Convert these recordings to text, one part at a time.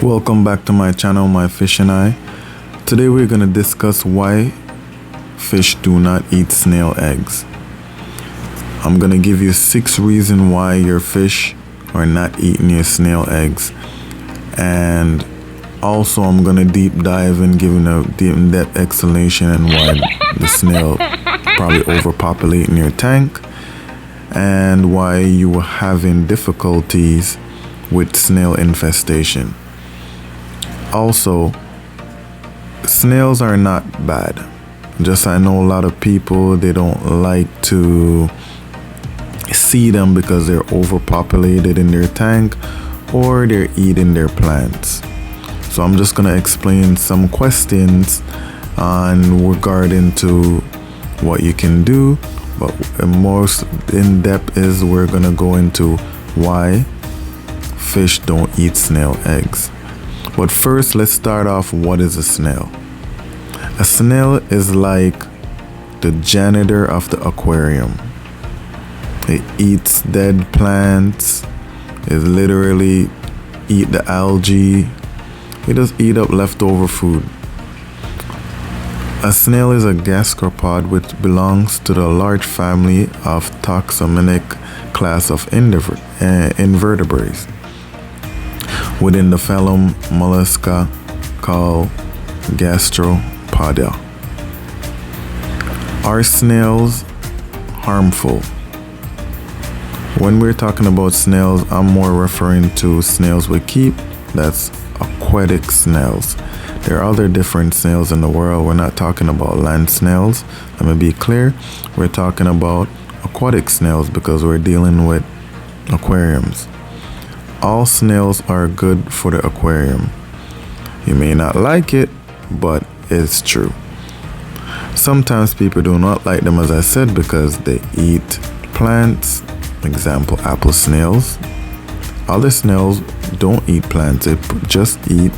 Welcome back to my channel, My Fish and I. Today we're going to discuss why fish do not eat snail eggs. I'm going to give you 6 reasons why your fish are not eating your snail eggs. And also I'm going to deep dive and give a deep in-depth explanation on why the snail probably overpopulating your tank and why you are having difficulties with snail infestation. Also, snails are not bad. Just I know a lot of people, they don't like to see them because they're overpopulated in their tank or they're eating their plants. So I'm just gonna explain some questions on regarding to what you can do, but most in depth is we're gonna go into why fish don't eat snail eggs. But first, let's start off. What is a snail? A snail is like the janitor of the aquarium. It eats dead plants. It literally eat the algae. It just eat up leftover food. A snail is a gastropod which belongs to the large family of taxonomic class of invertebrates within the phylum Mollusca called Gastropoda. Are snails harmful? When we're talking about snails, I'm more referring to snails we keep, that's aquatic snails. There are other different snails in the world. We're not talking about land snails. Let me be clear. We're talking about aquatic snails because we're dealing with aquariums. All snails are good for the aquarium. You may not like it, but it's true. Sometimes people do not like them, as I said, because they eat plants. Example, apple snails. Other snails don't eat plants, they just eat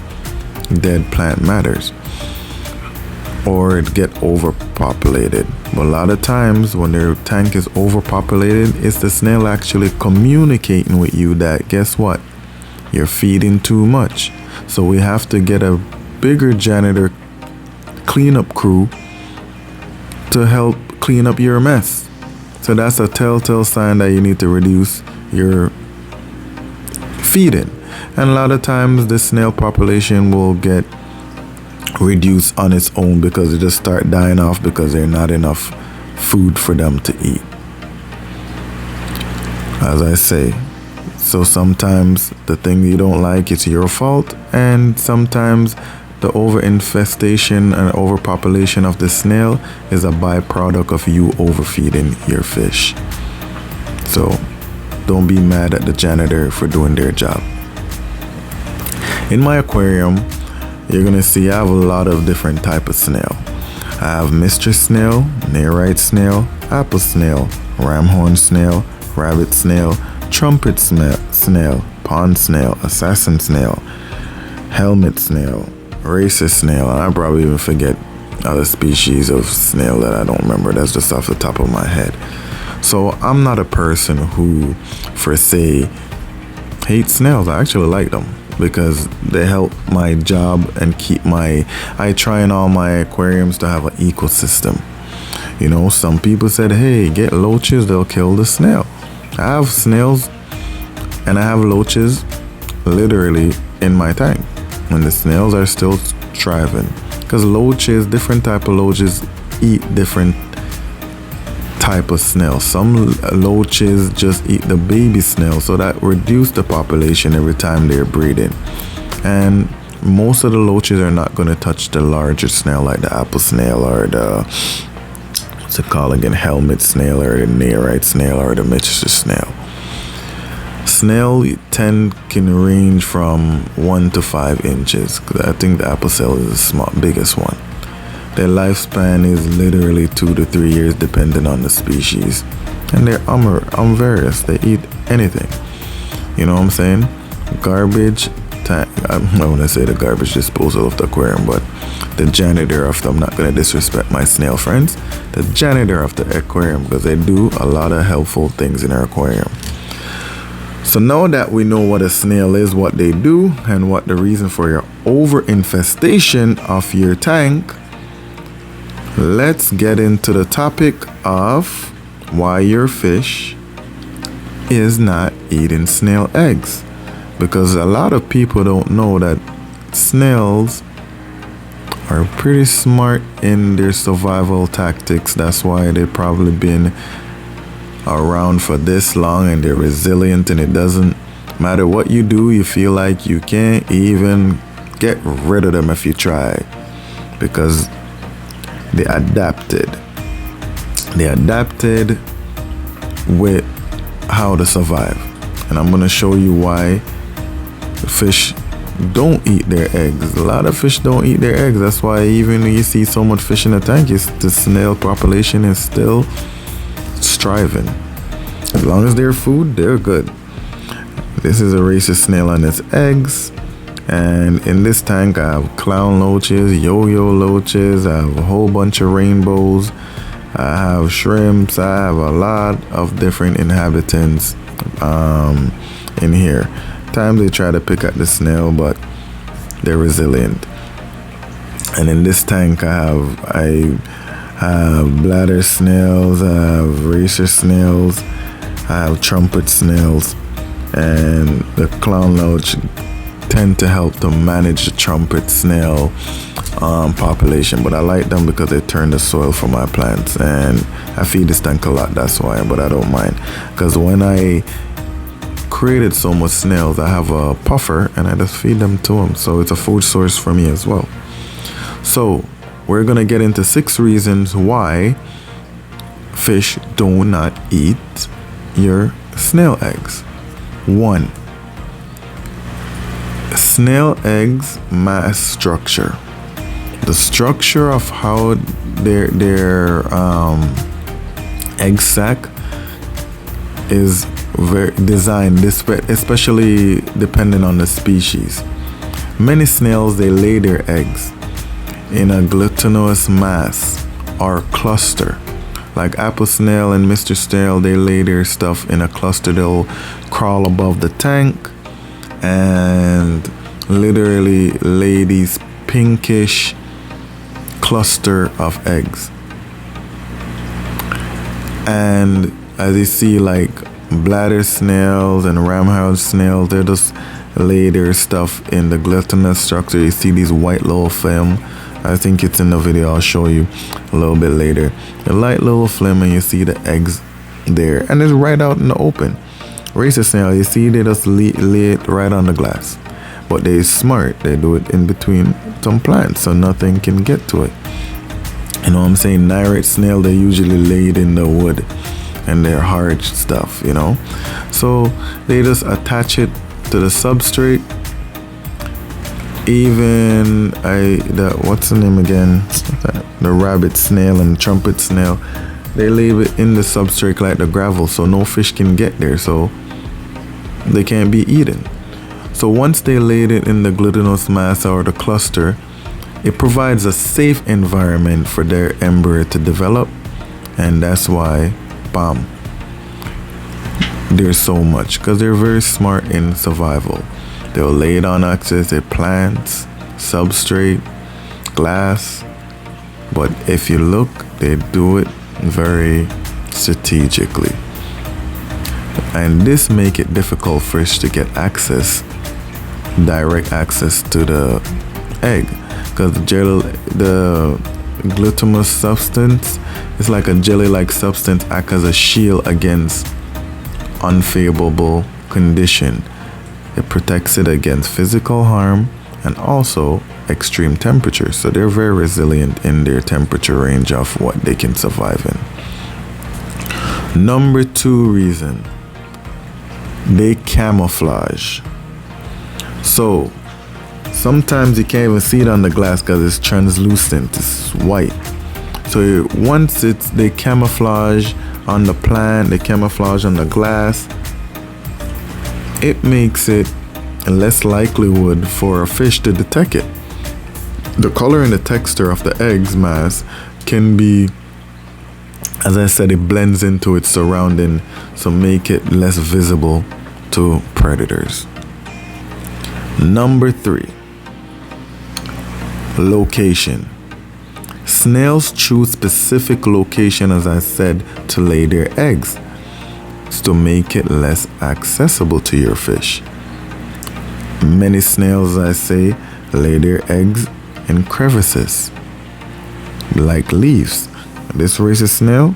dead plant matters. Or it get overpopulated. But a lot of times when their tank is overpopulated, it's the snail actually communicating with you that guess what? You're feeding too much. So we have to get a bigger janitor cleanup crew to help clean up your mess. So that's a telltale sign that you need to reduce your feeding. And a lot of times the snail population will get reduce on its own because they just start dying off because there's not enough food for them to eat. As I say, so sometimes the thing you don't like is your fault, and sometimes the overinfestation and overpopulation of the snail is a byproduct of you overfeeding your fish. So don't be mad at the janitor for doing their job. In my aquarium, you're gonna see I have a lot of different type of snail. I have mistress snail, nerite snail, apple snail, ramshorn snail, rabbit snail, trumpet snail, pond snail, assassin snail, helmet snail, racer snail, and I probably even forget other species of snail that I don't remember. That's just off the top of my head. So I'm not a person who, for say, hates snails. I actually like them, because they help my job and keep I try in all my aquariums to have an ecosystem. You know, some people said, hey, get loaches, they'll kill the snail. I have snails and I have loaches literally in my tank when the snails are still thriving, because loaches, different type of loaches eat different type of snail. Some loaches just eat the baby snail, so that reduce the population every time they're breeding. And most of the loaches are not going to touch the larger snail like the apple snail or the what's it called again, helmet snail, or the nerite snail, or the mistress snail. Snail can range from 1 to 5 inches. I think the apple snail is the biggest one. Their lifespan is literally 2 to 3 years depending on the species. And they're omnivorous. They eat anything. You know what I'm saying? Garbage tank. I don't want to say the garbage disposal of the aquarium, but the janitor of them. I'm not going to disrespect my snail friends. The janitor of the aquarium, because they do a lot of helpful things in our aquarium. So now that we know what a snail is, what they do, and what the reason for your over-infestation of your tank, let's get into the topic of why your fish is not eating snail eggs. Because a lot of people don't know that snails are pretty smart in their survival tactics. That's why they've probably been around for this long, and they're resilient, and it doesn't matter what you do, you feel like you can't even get rid of them if you try, because they adapted with how to survive. And I'm gonna show you why fish don't eat their eggs. A lot of fish don't eat their eggs. That's why even when you see so much fish in the tank, the snail population is still striving. As long as they're food, they're good. This is a racist snail and its eggs. And in this tank, I have clown loaches, yo-yo loaches, I have a whole bunch of rainbows, I have shrimps, I have a lot of different inhabitants in here. Times they try to pick at the snail, but they're resilient. And in this tank, I have bladder snails, I have racer snails, I have trumpet snails, and the clown loach tend to help to manage the trumpet snail population. But I like them because they turn the soil for my plants, and I feed this tank a lot, that's why. But I don't mind, because when I created so much snails, I have a puffer and I just feed them to them, so it's a food source for me as well. So we're gonna get into 6 reasons why fish do not eat your snail eggs. 1. Snail eggs mass structure. The structure of how their egg sac is very designed, especially depending on the species. Many snails, they lay their eggs in a glutinous mass or cluster. Like apple snail and Mr. Snail, they lay their stuff in a cluster. They'll crawl above the tank and literally lay these pinkish cluster of eggs. And as you see, like bladder snails and ramshorn snails, they just lay their stuff in the glutinous structure. You see these white little film. I think it's in the video, I'll show you a little bit later. The light little film, and you see the eggs there, and it's right out in the open. Racer snail, you see they just lay it right on the glass. But they're smart, they do it in between some plants so nothing can get to it. You know what I'm saying? Nerite snail, they usually lay it in the wood and they're hard stuff, you know. So they just attach it to the substrate. Even what's the name again? The rabbit snail and trumpet snail, they leave it in the substrate like the gravel, so no fish can get there, so they can't be eaten. So once they laid it in the glutinous mass or the cluster, it provides a safe environment for their embryo to develop, and that's why, bam, there's so much, because they're very smart in survival. They'll lay it on access to plants, substrate, glass, but if you look, they do it very strategically. And this make it difficult for fish to get direct access to the egg, because the glutinous substance is like a jelly-like substance, act as a shield against unfavorable condition. It protects it against physical harm and also extreme temperatures. So they're very resilient in their temperature range of what they can survive in. Number 2 reason, they camouflage. So sometimes you can't even see it on the glass because it's translucent, it's white. So once they camouflage on the plant, they camouflage on the glass, it makes it less likelihood for a fish to detect it. The color and the texture of the egg's mass can be, as I said, it blends into its surrounding, so make it less visible to predators. Number 3, location. Snails choose specific location, as I said, to lay their eggs, to make it less accessible to your fish. Many snails, I say, lay their eggs in crevices, like leaves. This racist snail,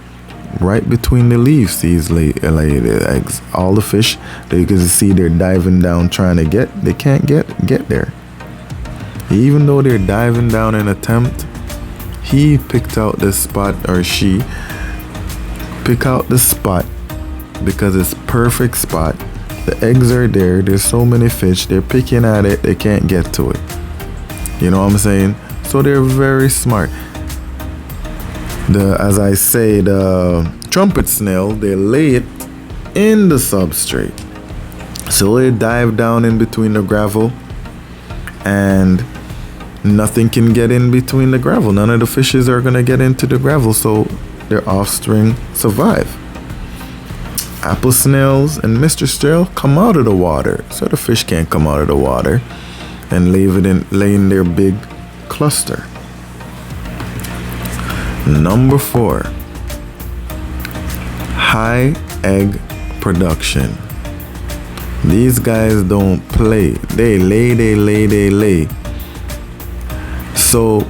right between the leaves, these lay their eggs. All the fish that you can see, they're diving down trying to they can't get there. Even though they're diving down in attempt, he picked out the spot, or she pick out the spot, because it's perfect spot. The eggs are there. There's so many fish. They're picking at it. They can't get to it. You know what I'm saying? So they're very smart. As I say, the trumpet snail, they lay it in the substrate. So they dive down in between the gravel, and nothing can get in between the gravel. None of the fishes are gonna get into the gravel, so their offspring survive. Apple snails and Mr. Snail come out of the water, so the fish can't come out of the water and lay in their big cluster. Number 4, high egg production. These guys don't play. They lay. So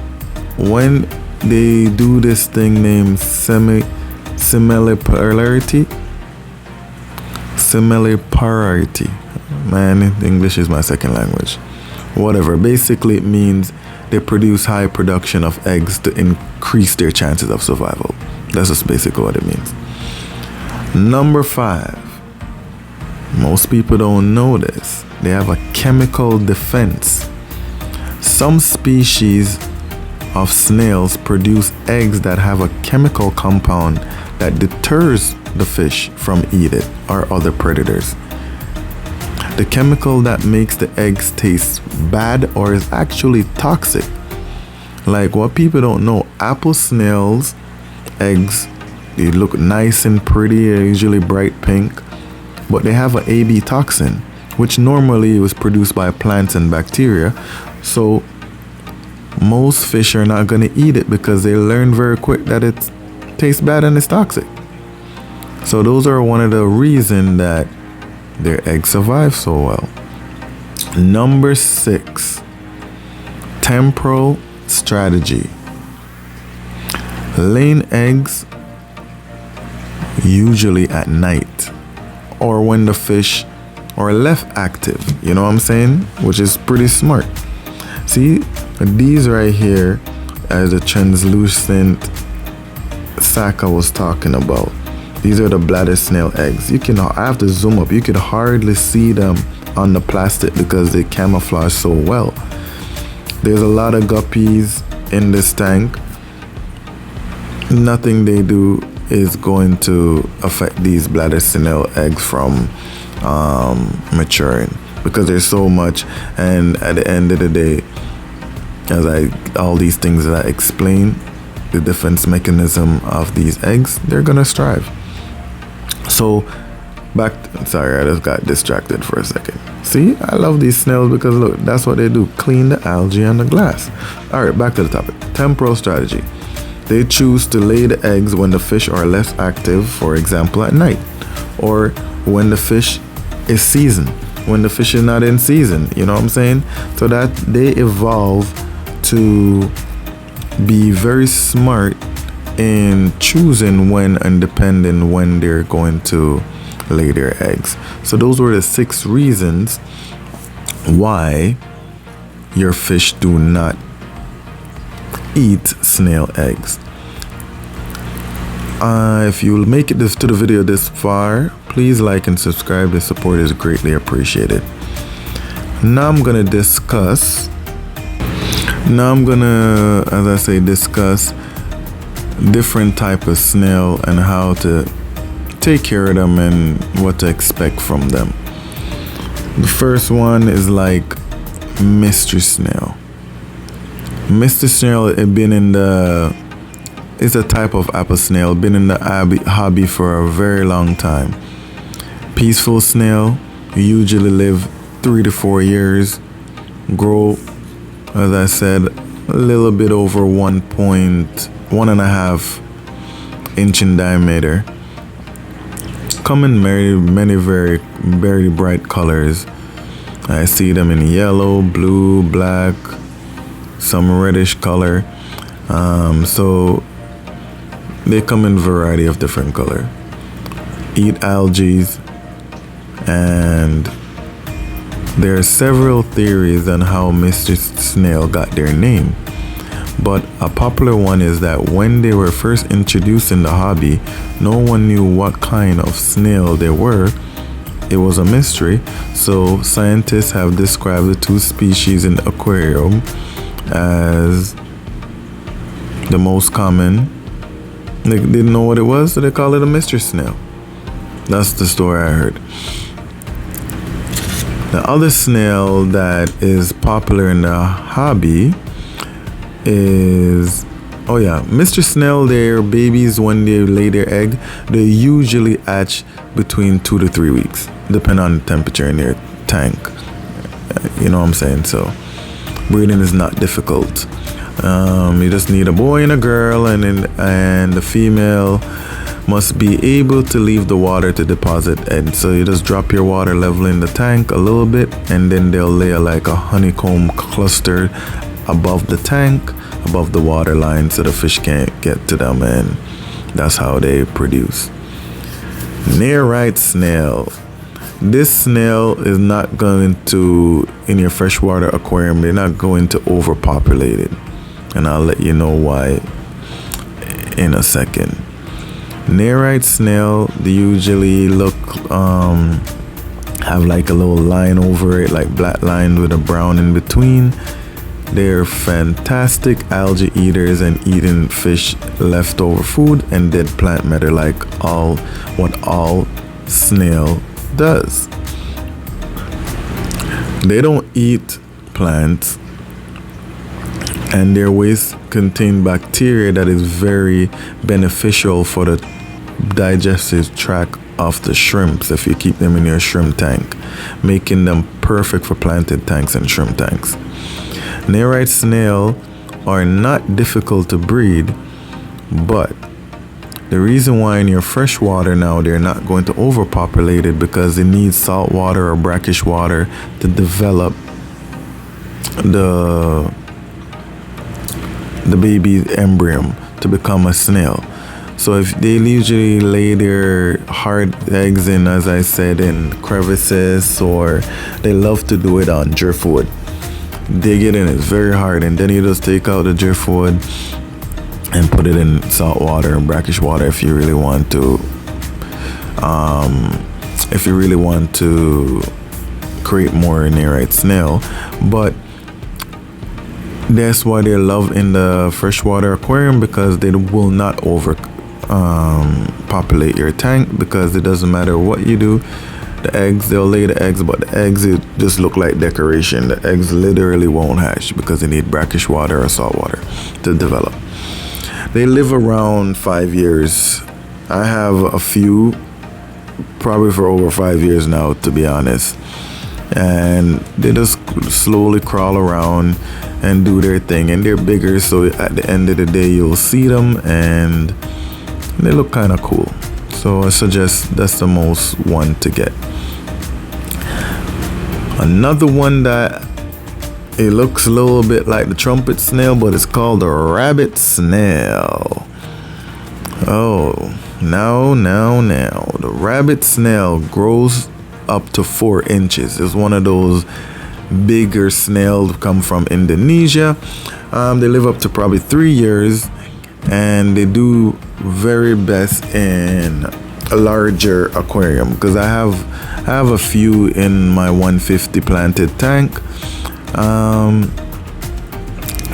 when they do this thing named SEMELPARITY. Man, English is my second language. Whatever. Basically, it means they produce high production of eggs to increase their chances of survival. That's just basically what it means. Number 5. Most people don't know this. They have a chemical defense. Some species of snails produce eggs that have a chemical compound that deters the fish from eating it or other predators. The chemical that makes the eggs taste bad or is actually toxic. Like, what people don't know, apple snails' eggs, they look nice and pretty, they're usually bright pink, but they have an AB toxin, which normally was produced by plants and bacteria. So most fish are not going to eat it because they learn very quick that it tastes bad and it's toxic. So those are one of the reasons that their eggs survive so well. Number 6, temporal strategy. Laying eggs usually at night, or when the fish are left active, you know what I'm saying? Which is pretty smart. See, these right here are the translucent sac I was talking about. These are the bladder snail eggs. I have to zoom up. You can hardly see them on the plastic because they camouflage so well. There's a lot of guppies in this tank. Nothing they do is going to affect these bladder snail eggs from maturing, because there's so much. And at the end of the day, all these things that I explain, the defense mechanism of these eggs, they're gonna strive. So sorry, I just got distracted for a second. See, I love these snails because look, that's what they do, clean the algae and the glass. All right, back to the topic. Temporal strategy. They choose to lay the eggs when the fish are less active, for example at night, or when the fish is seasoned, when the fish is not in season, you know what I'm saying? So that they evolve to be very smart in choosing when and depending when they're going to lay their eggs. So those were the 6 reasons why your fish do not eat snail eggs. If you make it to the video this far, please like and subscribe. The support is greatly appreciated. Now I'm gonna discuss, as I say, discuss different type of snail and how to take care of them and what to expect from them. The first one is like Mr. Snail. Mr. Snail, it's a type of apple snail, been in the hobby for a very long time. Peaceful snail, usually live 3 to 4 years, grow, as I said, a little bit over 1.1.5 inch in diameter. Come in many very bright colors. I see them in yellow, blue, black, some reddish color. So they come in a variety of different color. Eat algae, and there are several theories on how Mr. Snail got their name. But a popular one is that when they were first introduced in the hobby, no one knew what kind of snail they were. It was a mystery, so scientists have described the two species in the aquarium as the most common. They didn't know what it was, so they call it a mystery snail. That's the story I heard. The other snail that is popular in the hobby is, Mr. Snail, their babies, when they lay their egg, they usually hatch between 2 to 3 weeks, depending on the temperature in their tank. You know what I'm saying? So breeding is not difficult. You just need a boy and a girl, and the female must be able to leave the water to deposit eggs. So you just drop your water level in the tank a little bit, and then they'll lay like a honeycomb cluster above the tank, above the water line, so the fish can't get to them, and that's how they produce. Nerite snail. This snail is not going to, in your freshwater aquarium, they're not going to overpopulate it. And I'll let you know why in a second. Nerite snail, they usually have like a little line over it, like black line with a brown in between. They're fantastic algae eaters and eating fish leftover food and dead plant matter, like what all snail does. They don't eat plants, and their waste contain bacteria that is very beneficial for the digestive tract of the shrimps if you keep them in your shrimp tank, making them perfect for planted tanks and shrimp tanks. Nerite snail are not difficult to breed, but the reason why in your fresh water now they're not going to overpopulate it, because they need salt water or brackish water to develop the baby embryo to become a snail. So if they usually lay their hard eggs in, as I said, in crevices, or they love to do it on driftwood. They get in it very hard, and then you just take out the driftwood and put it in salt water and brackish water if you really want to. Create more nerite snail, but that's why they're loved in the freshwater aquarium, because they will not populate your tank, because it doesn't matter what you do. The eggs, they'll lay the eggs, but the eggs, it just look like decoration. The eggs literally won't hatch because they need brackish water or salt water to develop. They live around 5 years. I have a few, probably for over 5 years now, to be honest. And they just slowly crawl around and do their thing. And they're bigger, so at the end of the day, you'll see them, and they look kind of cool. So I suggest that's the most one to get. Another one that it looks a little bit like the trumpet snail, but it's called the rabbit snail. Oh, now. The rabbit snail grows up to 4 inches. It's one of those bigger snails come from Indonesia. They live up to probably 3 years, and they do very best in a larger aquarium, because I have a few in my 150 planted tank.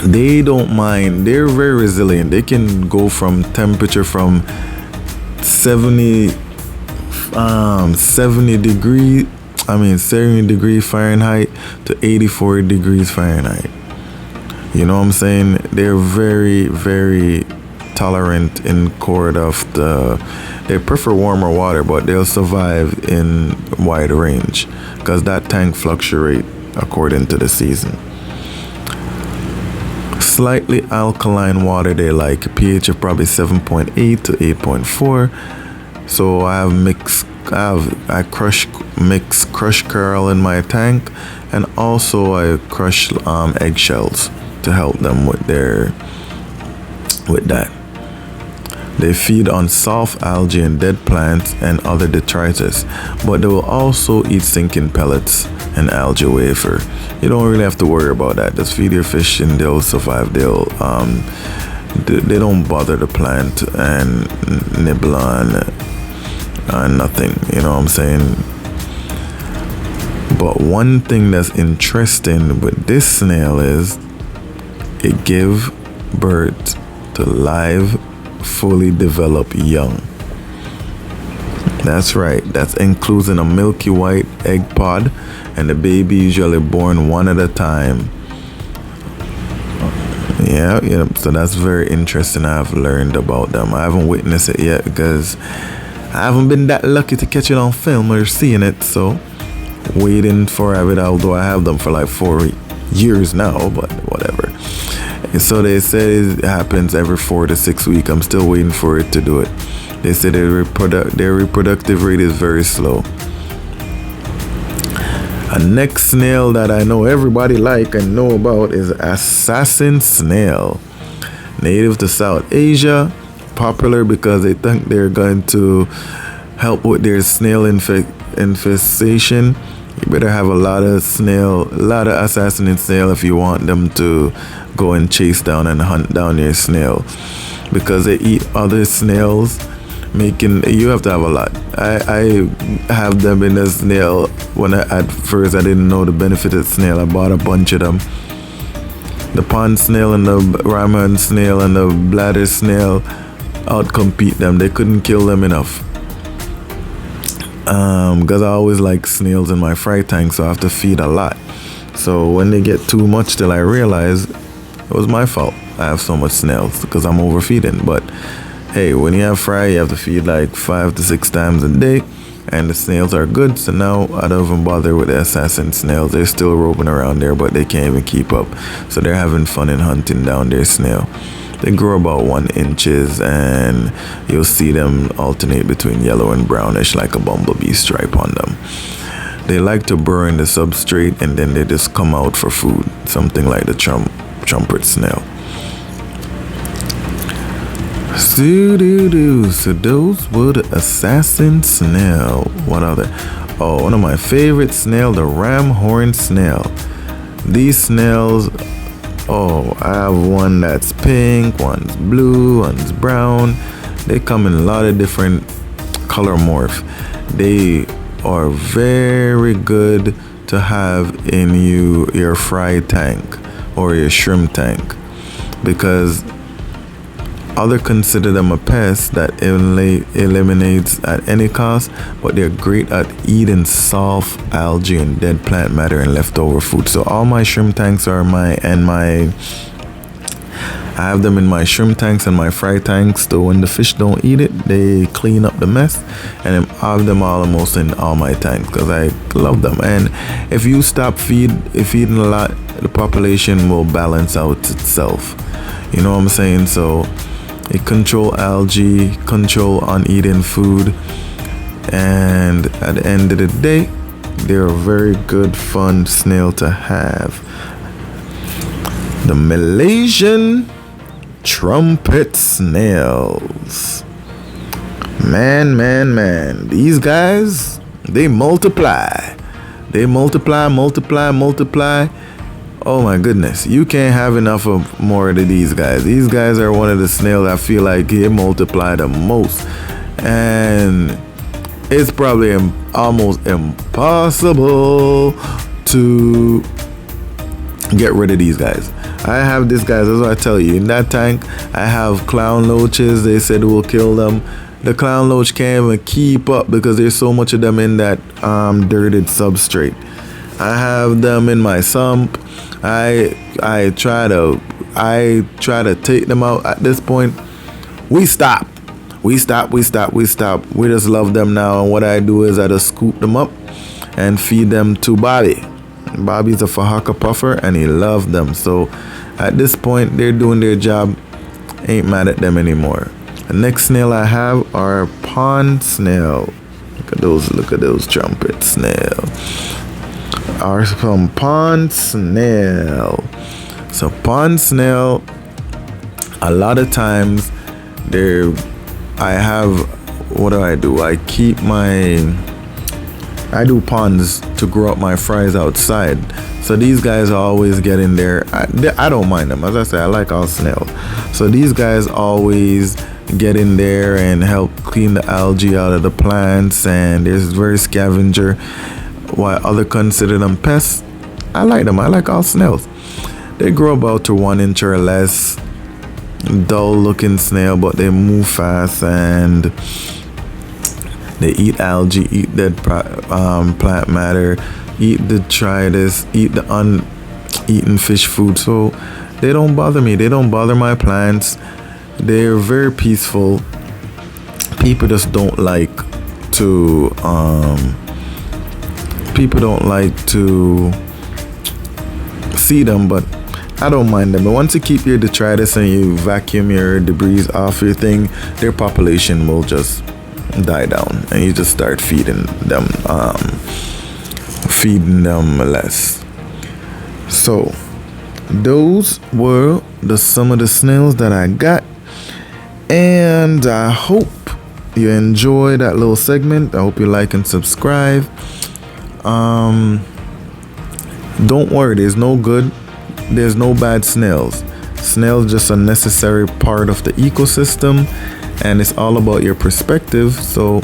They don't mind. They're very resilient. They can go from temperature from 70 degree Fahrenheit to 84 degrees Fahrenheit. You know what I'm saying? They're very, very tolerant in court of they prefer warmer water, but they'll survive in wide range because that tank fluctuate according to the season. Slightly alkaline water they like, pH of probably 7.8 to 8.4. So I mix crushed coral in my tank, and also I crush eggshells to help them with that. They feed on soft algae and dead plants and other detritus, but they will also eat sinking pellets and algae wafer. You don't really have to worry about that. Just feed your fish and they'll survive. They don't bother the plant and nibble on nothing. You know what I'm saying? But one thing that's interesting with this snail is it gives birth to live, fully developed young. That's right. That's including a milky white egg pod, and the baby usually born one at a time. Yeah. So that's very interesting. I've learned about them. I haven't witnessed it yet because I haven't been that lucky to catch it on film or seeing it. So waiting for it, although I have them for like 4 years now, but whatever. So they say it happens every 4 to 6 weeks. I'm still waiting for it to do it. They say their reproductive rate is very slow. A next snail that I know everybody like and know about is assassin snail. Native to South Asia, popular because they think they're going to help with their snail infestation. You better have a lot of assassin snail if you want them to go and chase down and hunt down your snail, because they eat other snails. You have to have a lot. I have them in a snail. At first I didn't know the benefit of snail. I bought a bunch of them. The pond snail and the ramshorn snail and the bladder snail outcompete them. They couldn't kill them enough. Because I always like snails in my fry tank, so I have to feed a lot. So when they get too much, till I realize it was my fault. I have so much snails because I'm overfeeding. But hey, when you have fry, you have to feed like 5 to 6 times a day, and the snails are good. So now I don't even bother with the assassin snails. They're still roving around there, but they can't even keep up. So they're having fun in hunting down their snail. They grow about 1 inch, and you'll see them alternate between yellow and brownish like a bumblebee stripe on them. They like to burrow in the substrate, and then they just come out for food, something like the trumpet snail. So those were the assassin snail. What other? Oh, one of my favorite snail, the ramshorn snail. These snails, I have one that's pink, one's blue, one's brown. They come in a lot of different color morph. They are very good to have in your fry tank or your shrimp tank, because others consider them a pest that eliminates at any cost, but they're great at eating soft algae and dead plant matter and leftover food. So all my shrimp tanks are I have them in my shrimp tanks and my fry tanks, so when the fish don't eat it, they clean up the mess, and I have them almost in all my tanks because I love them. And if you stop feeding a lot, the population will balance out itself. You know what I'm saying? So it control algae, control uneaten food, and at the end of the day, they're a very good, fun snail to have. The Malaysian trumpet snails. Man. These guys, they multiply. They multiply. Oh my goodness, you can't have enough of more of these guys. These guys are one of the snails I feel like they multiply the most, and it's probably almost impossible to get rid of these guys. I have these guys, that's what I tell you. In that tank, I have clown loaches. They said it will kill them. The clown loach can't even keep up because there's so much of them in that dirted substrate. I have them in my sump. I try to take them out at this point. we stop. We stop. We just love them now. And what I do is I just scoop them up and feed them to Bobby. Bobby's a Fahaka puffer and he loves them. So at this point, they're doing their job. Ain't mad at them anymore. The next snail I have are pond snail. Look at those trumpet snail. Are some pond snail. So pond snail, a lot of times what do? I do ponds to grow up my fries outside. So these guys always get in there. I don't mind them. As I say, I like all snails. So these guys always get in there and help clean the algae out of the plants, and they're very scavenger. While others consider them pests, I like them. I like all snails. They grow about to 1 inch or less. Dull looking snail, but they move fast and they eat algae, eat dead plant matter, eat detritus, eat the uneaten fish food. So they don't bother me. They don't bother my plants. They're very peaceful. People just don't like to see them, but I don't mind them. But once you keep your detritus and you vacuum your debris off your thing, their population will just die down, and you just start feeding them less. So those were some of the snails that I got, and I hope you enjoyed that little segment. I hope you like and subscribe. Don't worry, there's no bad snails. Snails just a necessary part of the ecosystem, and it's all about your perspective. So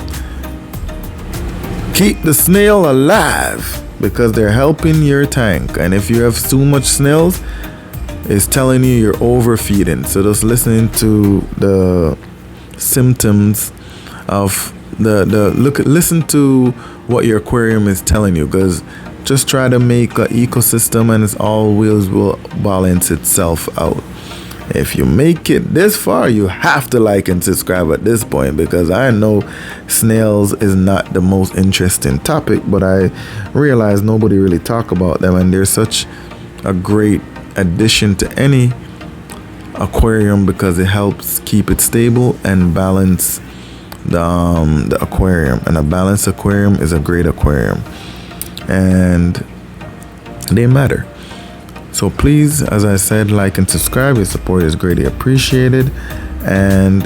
keep the snail alive because they're helping your tank. And if you have too much snails, it's telling you you're overfeeding. So just listening to the symptoms of listen to what your aquarium is telling you, because just try to make an ecosystem and it's always will balance itself out. If you make it this far, you have to like and subscribe at this point, because I know snails is not the most interesting topic, but I realize nobody really talk about them, and they're such a great addition to any aquarium because it helps keep it stable and balance the aquarium. And a balanced aquarium is a great aquarium, and they matter. So please, as I said, like and subscribe. Your support is greatly appreciated. And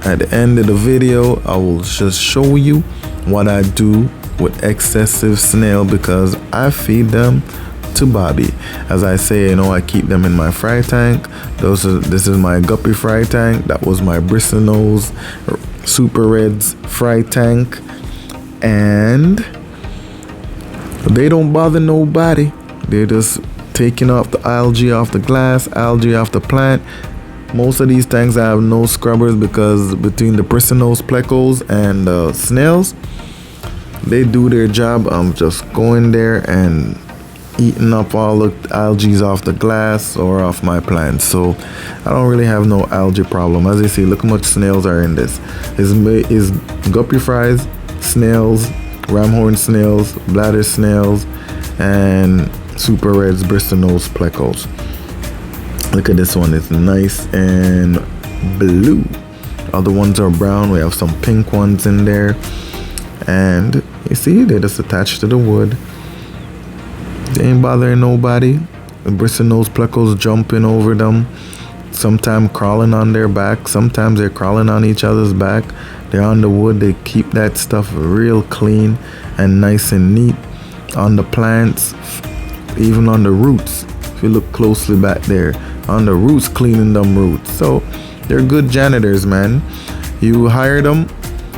at the end of the video, I will just show you what I do with excessive snail, because I feed them to Bobby. As I say, I keep them in my fry tank. This is my guppy fry tank. That was my bristlenose super reds fry tank, and they don't bother nobody. They're just taking off the algae off the glass, algae off the plant. Most of these tanks I have no scrubbers, because between the bristlenose plecos and the snails, they do their job. I'm just going there and eating up all the algae off the glass or off my plants. So I don't really have no algae problem. As you see, look how much snails are in this. Is guppy fries, snails, ramshorn snails, bladder snails, and super reds, bristlenose plecos. Look at this one, it's nice and blue. Other ones are brown. We have some pink ones in there, and you see, they're just attached to the wood. They ain't bothering nobody. The bristlenose plecos jumping over them, sometimes crawling on their back, sometimes they're crawling on each other's back. They're on the wood. They keep that stuff real clean and nice and neat on the plants, even on the roots. If you look closely back there, on the roots, cleaning them roots. So they're good janitors, man. You hire them,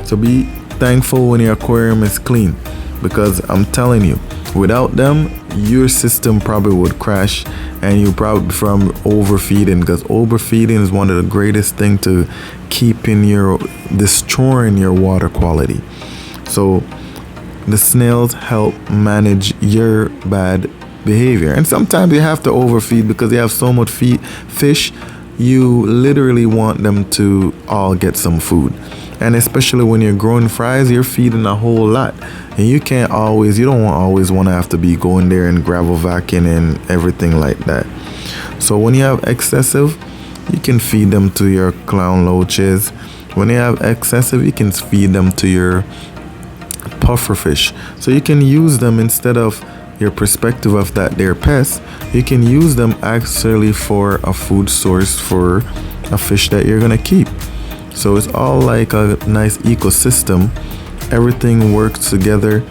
so be thankful when your aquarium is clean, because I'm telling you, without them, your system probably would crash, and you probably from overfeeding, because overfeeding is one of the greatest thing to destroying your water quality. So the snails help manage your bad behavior, and sometimes you have to overfeed because they have so much fish. you literally want them to all get some food. And especially when you're growing fries, you're feeding a whole lot. And you don't always want to have to be going there and gravel vacuuming and everything like that. So when you have excessive, you can feed them to your clown loaches. When you have excessive, you can feed them to your pufferfish. So you can use them instead of your perspective of that they're pests. You can use them actually for a food source for a fish that you're gonna keep. So it's all like a nice ecosystem. Everything works together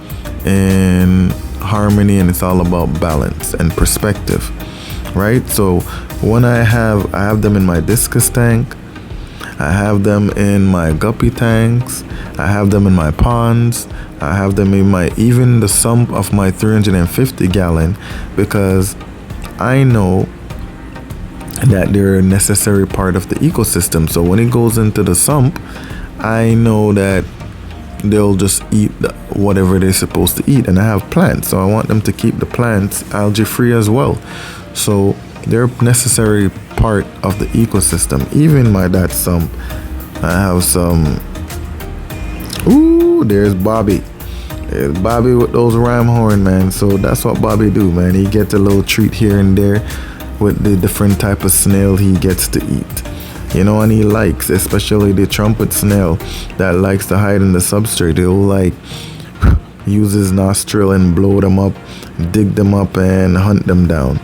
in harmony, and it's all about balance and perspective, right? So when I have them in my discus tank, I have them in my guppy tanks, I have them in my ponds, I have them in even the sump of my 350 gallon, because I know that they're a necessary part of the ecosystem. So when it goes into the sump, I know that they'll just eat whatever they're supposed to eat. And I have plants, so I want them to keep the plants algae free as well. So they're a necessary part of the ecosystem. Even my dad's sump, I have some. Ooh, there's Bobby. There's Bobby with those ramshorn, man. So that's what Bobby do, man. He gets a little treat here and there with the different type of snail he gets to eat. And he likes, especially the trumpet snail that likes to hide in the substrate. He'll like use his nostril and blow them up, dig them up and hunt them down.